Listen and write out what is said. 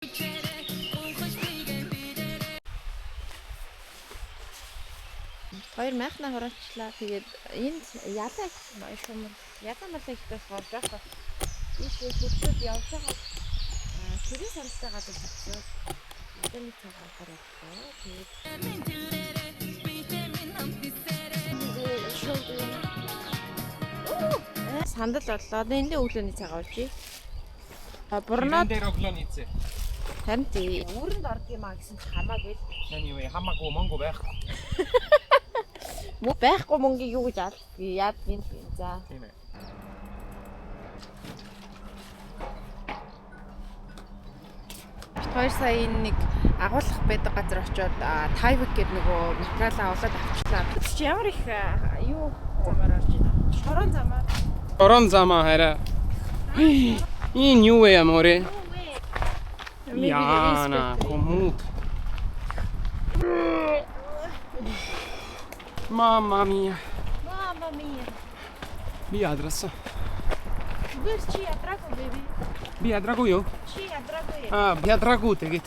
Хоёр майхнаа хураачлаа. Тэгээд энд ялаа шумар. Ялаа малаа их болохоор жоохоо. Ийшээ хөлтөд явж байгаа. Тэрийн сартай гадар бичсэн. Эдний цагаан гараалаа. Тэгээд сандал боллоо. Эндээ өглөөний цагаан уулжээ. Бурнаад дээр өглөө нийцээ. харин тий. Үүрэнд орд юм а гэсэн чи хамаагүй. Яни вэ хамаагүй мөнгө байхгүй. Мө байхгүй мөнгөийг юу гэж яад гин за. Тийм ээ. Хоёр сая нэг агуулгах байдаг газар очиод Тайвик гэдэг нөгөө материалаа олоод авчлаа. Чи ямар их юу замаар орж байна? Шорон замаар. Шорон замаа хараа. Энэ юу вэ аморе? Яна, кому? Mamma mia. Mamma mia. Би ядрасан. Гэр чи ядраагүй бэби. Би ядраагүй юу? Чи ядраагүй. Би ядраагүй тэгээд